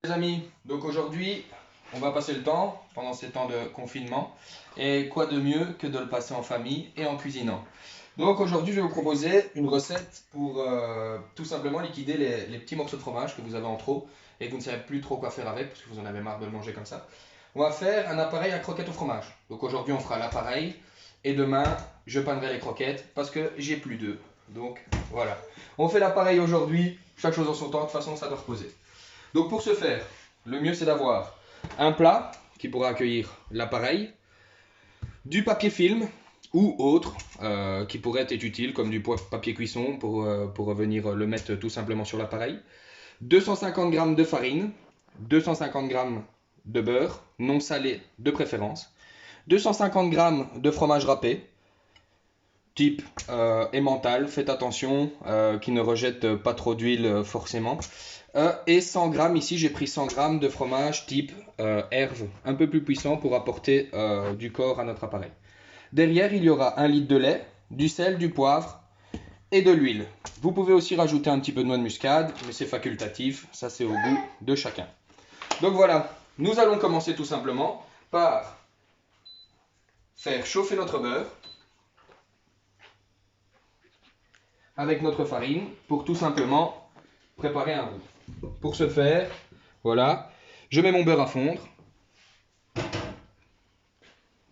Les amis, donc aujourd'hui, on va passer le temps pendant ces temps de confinement. Et quoi de mieux que de le passer en famille et en cuisinant. Donc aujourd'hui, je vais vous proposer une recette pour tout simplement liquider les petits morceaux de fromage que vous avez en trop et que vous ne savez plus trop quoi faire avec parce que vous en avez marre de le manger comme ça. On va faire un appareil à croquettes au fromage. Donc aujourd'hui, on fera l'appareil et demain, je panerai les croquettes parce que j'ai plus d'œufs. Donc voilà. On fait l'appareil aujourd'hui, chaque chose en son temps, de toute façon, ça doit reposer. Donc pour ce faire, le mieux c'est d'avoir un plat qui pourra accueillir l'appareil, du papier film ou autre qui pourrait être utile comme du papier cuisson pour venir le mettre tout simplement sur l'appareil, 250 g de farine, 250 g de beurre, non salé de préférence, 250 g de fromage râpé, type emmental, faites attention qu'il ne rejette pas trop d'huile forcément. Et 100 g, ici j'ai pris 100 g de fromage type herve, un peu plus puissant pour apporter du corps à notre appareil. Derrière, il y aura 1 litre de lait, du sel, du poivre et de l'huile. Vous pouvez aussi rajouter un petit peu de noix de muscade, mais c'est facultatif, ça c'est au goût de chacun. Donc voilà, nous allons commencer tout simplement par faire chauffer notre beurre avec notre farine pour tout simplement préparer un roux. Pour ce faire, voilà, je mets mon beurre à fondre.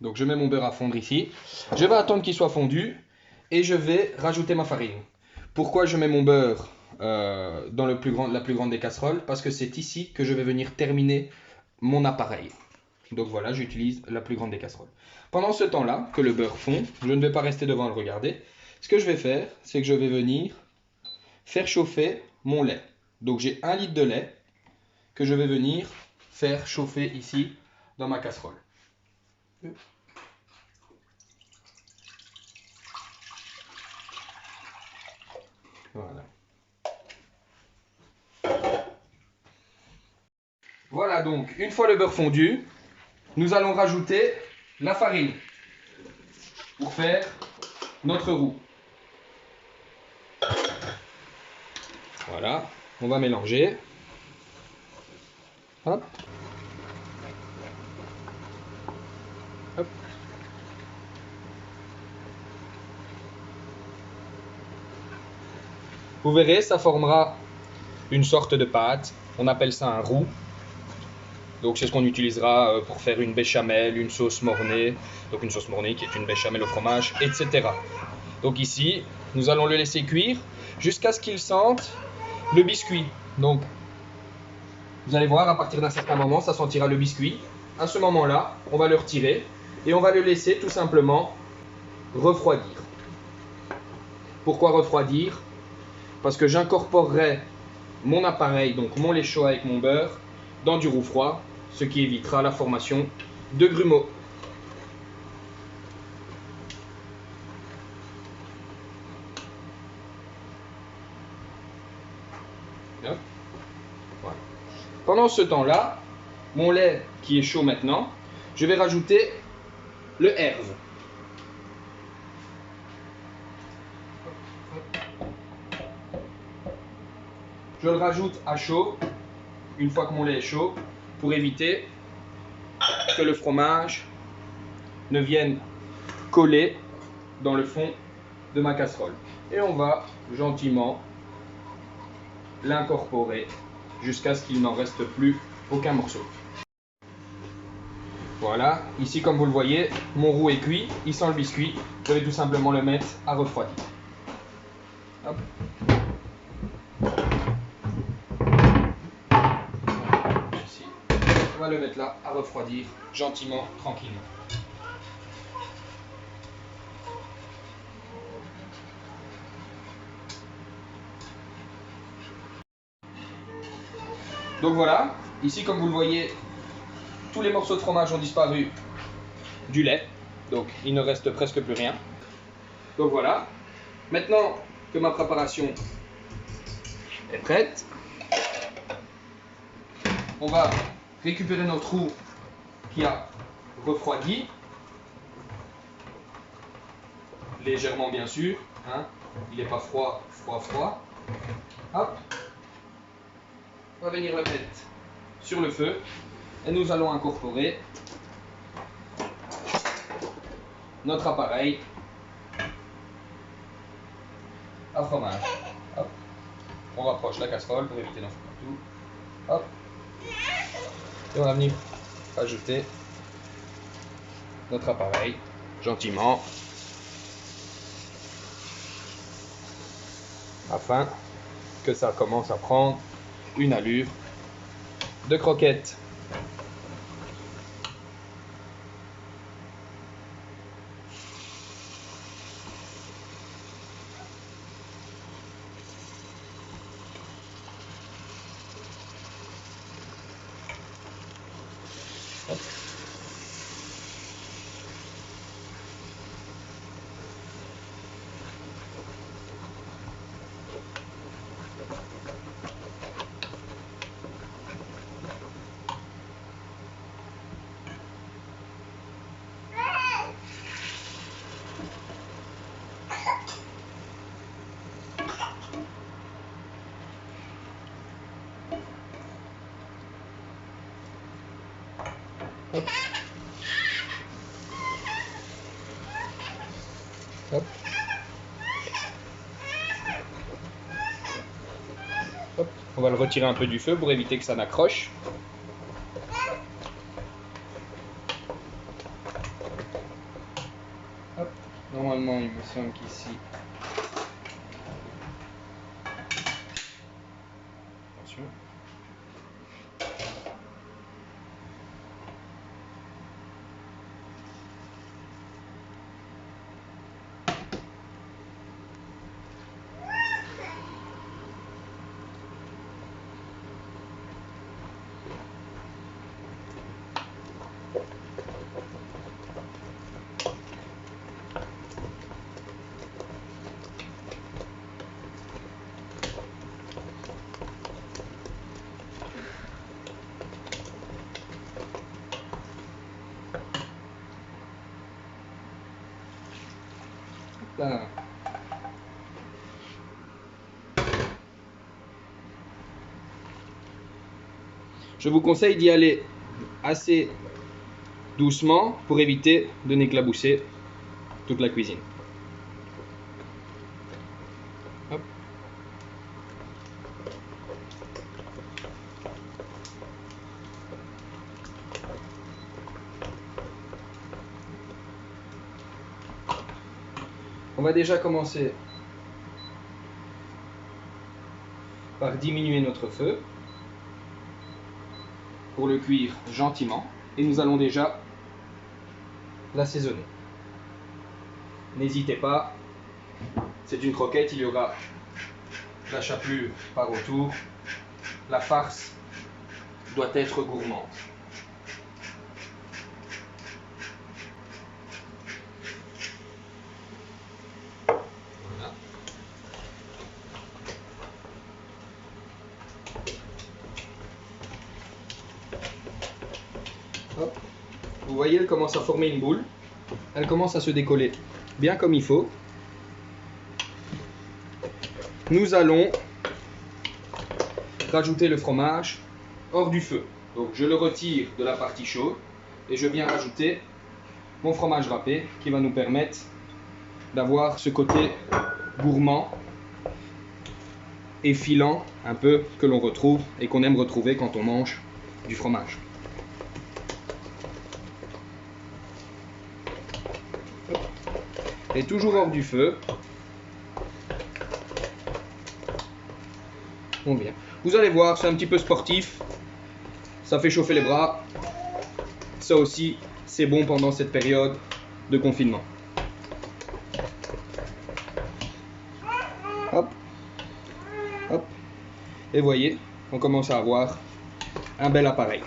Donc je mets mon beurre à fondre ici. Je vais attendre qu'il soit fondu et je vais rajouter ma farine. Pourquoi je mets mon beurre dans la plus grande des casseroles? Parce que c'est ici que je vais venir terminer mon appareil. Donc voilà, j'utilise la plus grande des casseroles. Pendant ce temps-là, que le beurre fond, je ne vais pas rester devant le regarder. Ce que je vais faire, c'est que je vais venir faire chauffer mon lait. Donc j'ai 1 litre de lait que je vais venir faire chauffer ici dans ma casserole. Voilà. Voilà donc, une fois le beurre fondu, nous allons rajouter la farine pour faire notre roux. Voilà, on va mélanger. Hop. Hop. Vous verrez, ça formera une sorte de pâte. On appelle ça un roux. Donc c'est ce qu'on utilisera pour faire une béchamel, une sauce mornay. Donc une sauce mornay qui est une béchamel au fromage, etc. Donc ici, nous allons le laisser cuire jusqu'à ce qu'il sente le biscuit. Donc vous allez voir, à partir d'un certain moment, ça sentira le biscuit. À ce moment-là, on va le retirer et on va le laisser tout simplement refroidir. Pourquoi refroidir? Parce que j'incorporerai mon appareil, donc mon lait chaud avec mon beurre, dans du roux froid, ce qui évitera la formation de grumeaux. Voilà. Pendant ce temps-là, mon lait qui est chaud maintenant, je vais rajouter le herve. Je le rajoute à chaud, une fois que mon lait est chaud, pour éviter que le fromage ne vienne coller dans le fond de ma casserole. Et on va gentiment l'incorporer jusqu'à ce qu'il n'en reste plus aucun morceau. Voilà, ici comme vous le voyez, mon roux est cuit, il sent le biscuit, je vais tout simplement le mettre à refroidir. Hop. Ici. On va le mettre là à refroidir gentiment, tranquillement. Donc voilà, ici comme vous le voyez, tous les morceaux de fromage ont disparu du lait, donc il ne reste presque plus rien. Donc voilà, maintenant que ma préparation est prête, on va récupérer notre roux qui a refroidi, légèrement bien sûr, hein, il n'est pas froid. Hop. On va venir le mettre sur le feu et nous allons incorporer notre appareil à fromage. Hop. On rapproche la casserole pour éviter d'en faire partout. Hop. Et on va venir ajouter notre appareil gentiment afin que ça commence à prendre une allure de croquette. Hop. Hop. Hop. Hop. On va le retirer un peu du feu pour éviter que ça n'accroche. Hop. Normalement, il me semble qu'ici. Attention. Là. Je vous conseille d'y aller assez doucement pour éviter de n'éclabousser toute la cuisine. Hop. On va déjà commencer par diminuer notre feu pour le cuire gentiment et nous allons déjà l'assaisonner. N'hésitez pas, c'est une croquette, il y aura la chapelure par autour, la farce doit être gourmande. Voilà. Hop. Vous voyez, elle commence à former une boule, elle commence à se décoller bien comme il faut. Nous allons rajouter le fromage hors du feu. Donc je le retire de la partie chaude et je viens rajouter mon fromage râpé qui va nous permettre d'avoir ce côté gourmand et filant un peu que l'on retrouve et qu'on aime retrouver quand on mange du fromage. Et toujours hors du feu. On vient. Vous allez voir, c'est un petit peu sportif. Ça fait chauffer les bras. Ça aussi, c'est bon pendant cette période de confinement. Hop. Hop. Et voyez, on commence à avoir un bel appareil.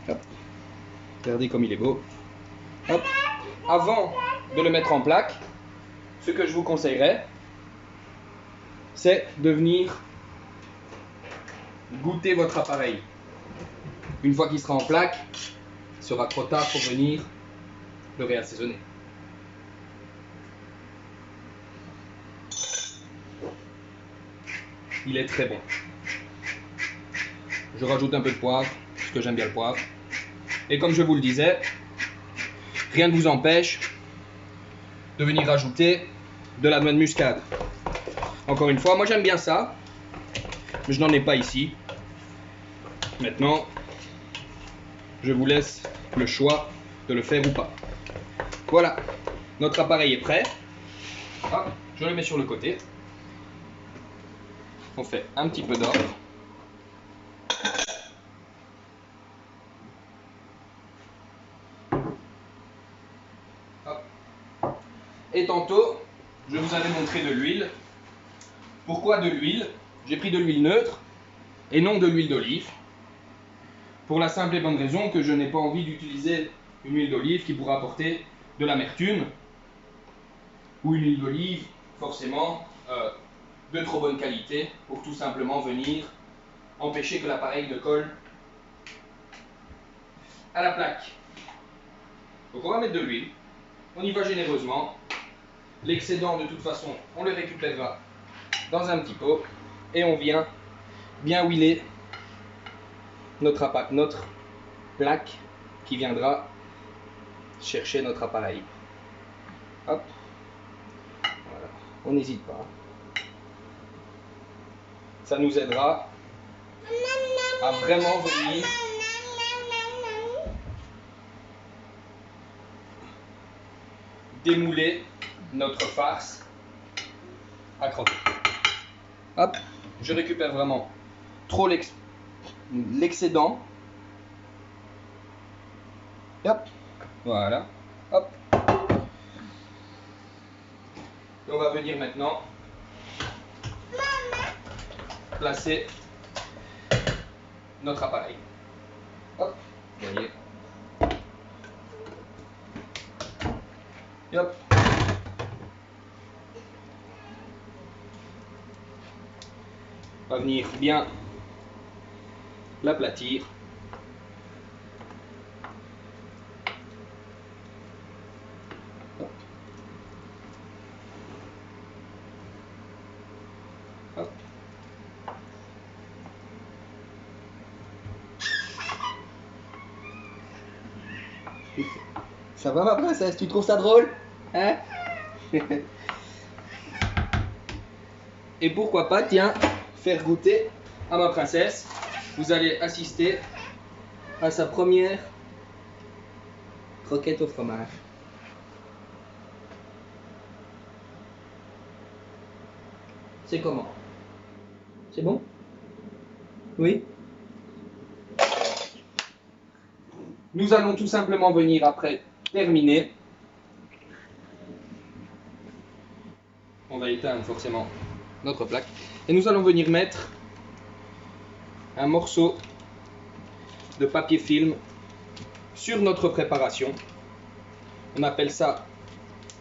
Hop. Regardez comme il est beau. Hop. Avant de le mettre en plaque, ce que je vous conseillerais, c'est de venir goûter votre appareil. Une fois qu'il sera en plaque, il sera trop tard pour venir le réassaisonner. il est très bon. Je rajoute un peu de poivre, parce que j'aime bien le poivre. Et comme je vous le disais, rien ne vous empêche de venir rajouter de la noix de muscade. Encore une fois, moi j'aime bien ça, mais je n'en ai pas ici. Maintenant, je vous laisse le choix de le faire ou pas. Voilà, notre appareil est prêt. Hop, je le mets sur le côté. On fait un petit peu d'or. Et tantôt, je vous avais montré de l'huile. Pourquoi de l'huile? J'ai pris de l'huile neutre et non de l'huile d'olive. Pour la simple et bonne raison que je n'ai pas envie d'utiliser une huile d'olive qui pourra apporter de l'amertume. Ou une huile d'olive, forcément, de trop bonne qualité pour tout simplement venir empêcher que l'appareil ne colle à la plaque. Donc on va mettre de l'huile, on y va généreusement. L'excédent de toute façon on le récupérera dans un petit pot et on vient bien huiler notre plaque qui viendra chercher notre appareil. Hop, voilà, on n'hésite pas. Ça nous aidera à vraiment venir démouler notre farce à croquer. Hop, je récupère vraiment trop l'excédent. Hop, voilà. Hop. Et on va venir maintenant placer notre appareil. Hop, vous voyez. Et hop. On va venir bien l'aplatir. Hop. Hop. Ça va ma princesse, tu trouves ça drôle? Hein? Et pourquoi pas, tiens, faire goûter à ma princesse. Vous allez assister à sa première croquette au fromage. C'est comment? C'est bon? Oui? Nous allons tout simplement venir après terminer. On va éteindre forcément notre plaque. Et nous allons venir mettre un morceau de papier film sur notre préparation. On appelle ça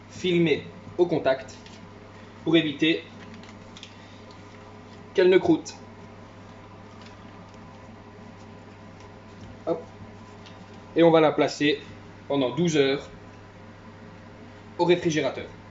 filmer au contact pour éviter qu'elle ne croûte. Hop. Et on va la placer pendant 12 heures au réfrigérateur.